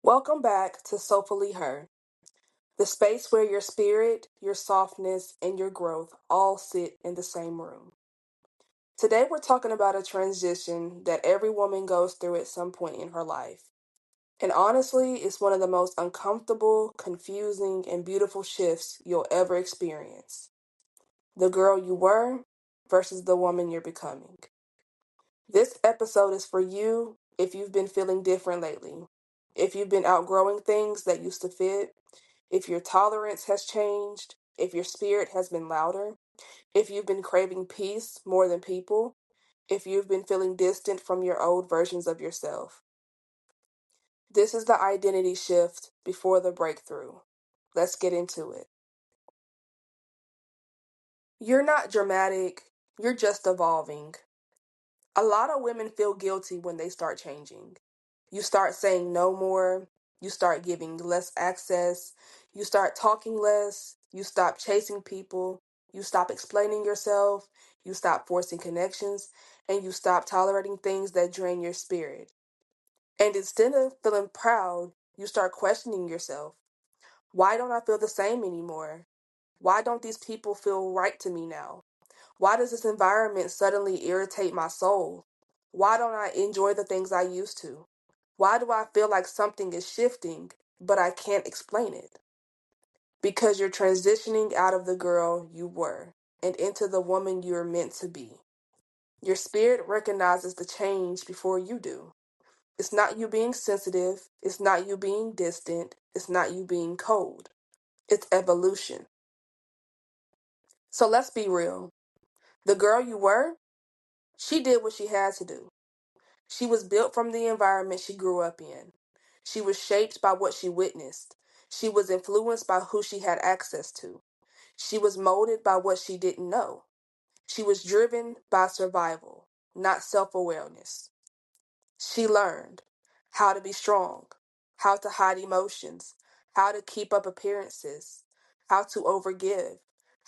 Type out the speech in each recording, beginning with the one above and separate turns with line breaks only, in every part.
Welcome back to Soulfully Her, the space where your spirit, your softness, and your growth all sit in the same room. Today we're talking about a transition that every woman goes through at some point in her life. And honestly, it's one of the most uncomfortable, confusing, and beautiful shifts you'll ever experience. The girl you were versus the woman you're becoming. This episode is for you if you've been feeling different lately, if you've been outgrowing things that used to fit, if your tolerance has changed, if your spirit has been louder, if you've been craving peace more than people, if you've been feeling distant from your old versions of yourself. This is the identity shift before the breakthrough. Let's get into it. You're not dramatic, you're just evolving. A lot of women feel guilty when they start changing. You start saying no more, you start giving less access, you start talking less, you stop chasing people, you stop explaining yourself, you stop forcing connections, and you stop tolerating things that drain your spirit. And instead of feeling proud, you start questioning yourself. Why don't I feel the same anymore? Why don't these people feel right to me now? Why does this environment suddenly irritate my soul? Why don't I enjoy the things I used to? Why do I feel like something is shifting, but I can't explain it? Because you're transitioning out of the girl you were and into the woman you're meant to be. Your spirit recognizes the change before you do. It's not you being sensitive, it's not you being distant, it's not you being cold. It's evolution. So let's be real. The girl you were, she did what she had to do. She was built from the environment she grew up in. She was shaped by what she witnessed. She was influenced by who she had access to. She was molded by what she didn't know. She was driven by survival, not self-awareness. She learned how to be strong, how to hide emotions, how to keep up appearances, how to overgive,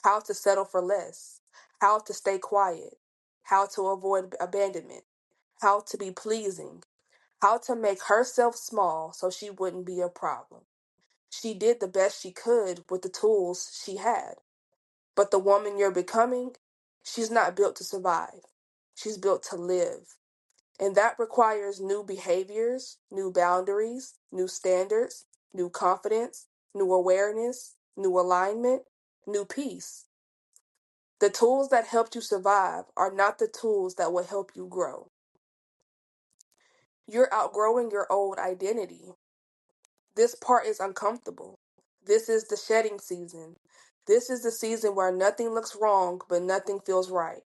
how to settle for less, how to stay quiet, how to avoid abandonment, how to be pleasing, how to make herself small so she wouldn't be a problem. She did the best she could with the tools she had. But the woman you're becoming, she's not built to survive. She's built to live. And that requires new behaviors, new boundaries, new standards, new confidence, new awareness, new alignment, new peace. The tools that helped you survive are not the tools that will help you grow. You're outgrowing your old identity. This part is uncomfortable. This is the shedding season. This is the season where nothing looks wrong, but nothing feels right.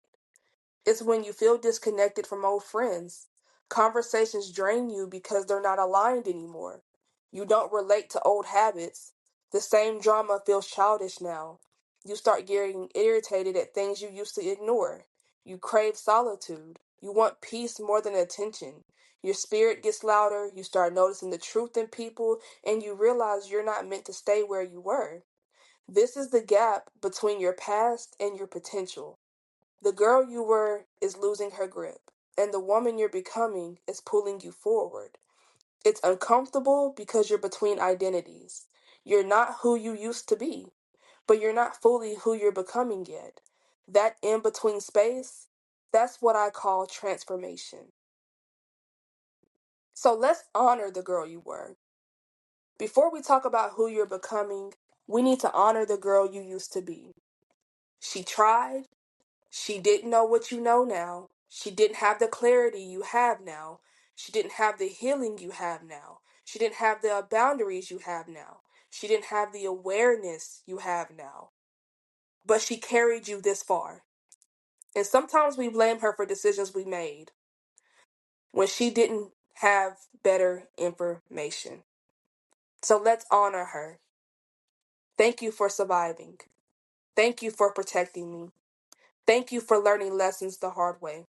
It's when you feel disconnected from old friends. Conversations drain you because they're not aligned anymore. You don't relate to old habits. The same drama feels childish now. You start getting irritated at things you used to ignore. You crave solitude. You want peace more than attention. Your spirit gets louder. You start noticing the truth in people, and you realize you're not meant to stay where you were. This is the gap between your past and your potential. The girl you were is losing her grip, and the woman you're becoming is pulling you forward. It's uncomfortable because you're between identities. You're not who you used to be, but you're not fully who you're becoming yet. That in between space, that's what I call transformation. So let's honor the girl you were. Before we talk about who you're becoming, we need to honor the girl you used to be. She tried. She didn't know what you know now. She didn't have the clarity you have now. She didn't have the healing you have now. She didn't have the boundaries you have now. She didn't have the awareness you have now. But she carried you this far. And sometimes we blame her for decisions we made when she didn't have better information. So let's honor her. Thank you for surviving. Thank you for protecting me. Thank you for learning lessons the hard way.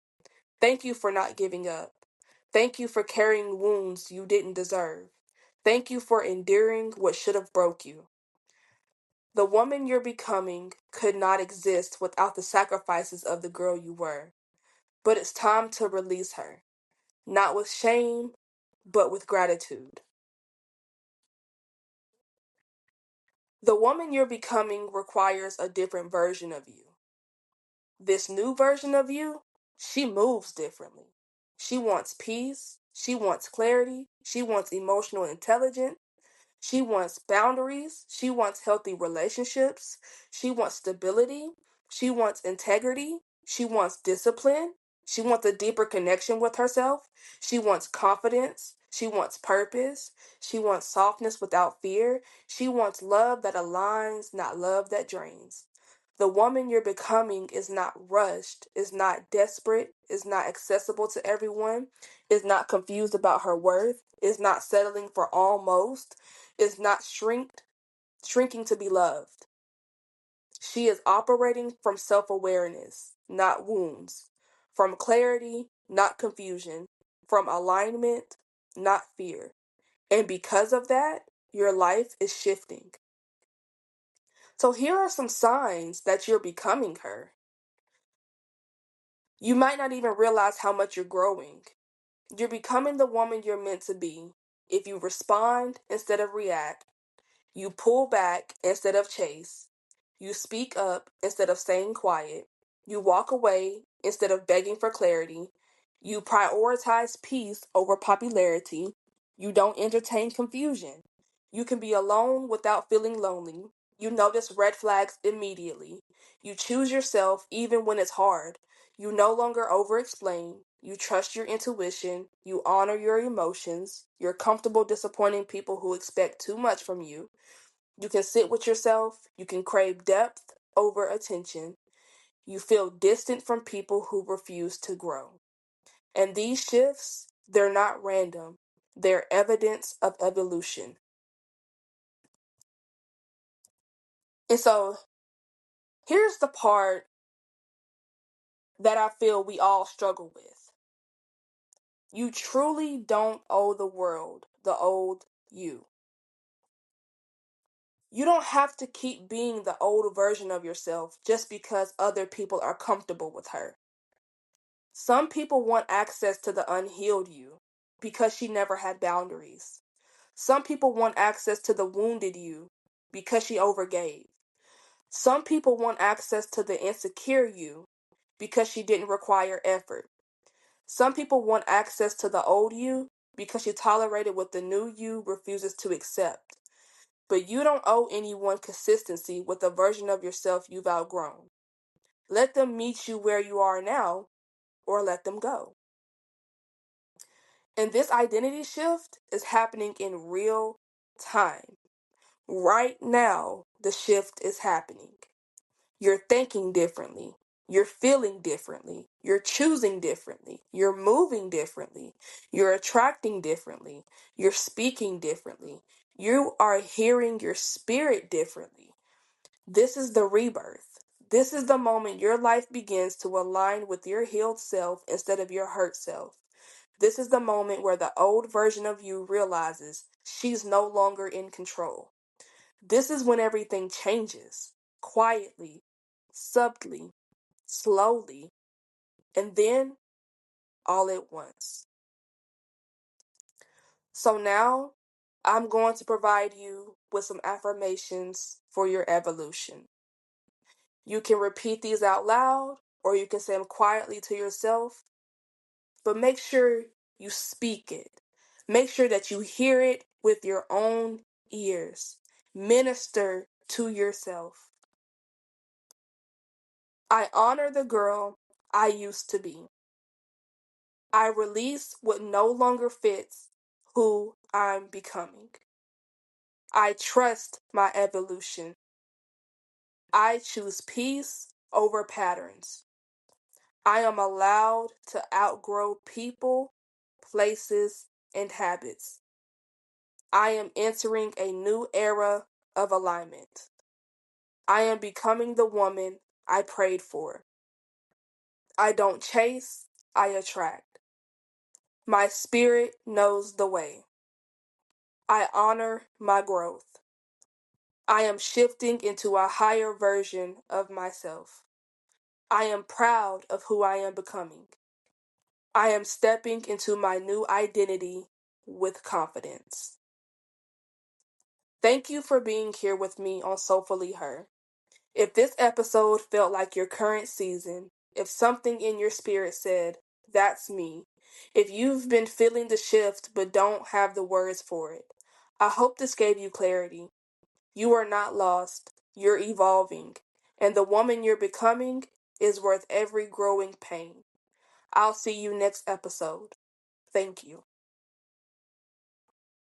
Thank you for not giving up. Thank you for carrying wounds you didn't deserve. Thank you for enduring what should have broke you. The woman you're becoming could not exist without the sacrifices of the girl you were. But it's time to release her. Not with shame, but with gratitude. The woman you're becoming requires a different version of you. This new version of you, she moves differently. She wants peace. She wants clarity. She wants emotional intelligence. She wants boundaries. She wants healthy relationships. She wants stability. She wants integrity. She wants discipline. She wants a deeper connection with herself. She wants confidence. She wants purpose. She wants softness without fear. She wants love that aligns, not love that drains. The woman you're becoming is not rushed, is not desperate, is not accessible to everyone, is not confused about her worth, is not settling for almost, is not shrinking to be loved. She is operating from self-awareness, not wounds, from clarity, not confusion, from alignment, not fear. And because of that, your life is shifting. So here are some signs that you're becoming her. You might not even realize how much you're growing. You're becoming the woman you're meant to be if you respond instead of react. You pull back instead of chase. You speak up instead of staying quiet. You walk away instead of begging for clarity. You prioritize peace over popularity. You don't entertain confusion. You can be alone without feeling lonely. You notice red flags immediately. You choose yourself even when it's hard. You no longer over explain. You trust your intuition. You honor your emotions. You're comfortable disappointing people who expect too much from you. You can sit with yourself. You can crave depth over attention. You feel distant from people who refuse to grow. And these shifts, they're not random. They're evidence of evolution. And so here's the part that I feel we all struggle with. You truly don't owe the world the old you. You don't have to keep being the old version of yourself just because other people are comfortable with her. Some people want access to the unhealed you because she never had boundaries. Some people want access to the wounded you because she overgave. Some people want access to the insecure you because she didn't require effort. Some people want access to the old you because she tolerated what the new you refuses to accept. But you don't owe anyone consistency with a version of yourself you've outgrown. Let them meet you where you are now, or let them go. And this identity shift is happening in real time. Right now, the shift is happening. You're thinking differently. You're feeling differently. You're choosing differently. You're moving differently. You're attracting differently. You're speaking differently. You are hearing your spirit differently. This is the rebirth. This is the moment your life begins to align with your healed self instead of your hurt self. This is the moment where the old version of you realizes she's no longer in control. This is when everything changes, quietly, subtly, slowly, and then all at once. So now I'm going to provide you with some affirmations for your evolution. You can repeat these out loud or you can say them quietly to yourself, but make sure you speak it. Make sure that you hear it with your own ears. Minister to yourself. I honor the girl I used to be. I release what no longer fits who I'm becoming. I trust my evolution. I choose peace over patterns. I am allowed to outgrow people, places, and habits. I am entering a new era of alignment. I am becoming the woman I prayed for. I don't chase, I attract. My spirit knows the way. I honor my growth. I am shifting into a higher version of myself. I am proud of who I am becoming. I am stepping into my new identity with confidence. Thank you for being here with me on Soulfully Her. If this episode felt like your current season, if something in your spirit said, "That's me," if you've been feeling the shift but don't have the words for it, I hope this gave you clarity. You are not lost, you're evolving, and the woman you're becoming is worth every growing pain. I'll see you next episode. Thank you.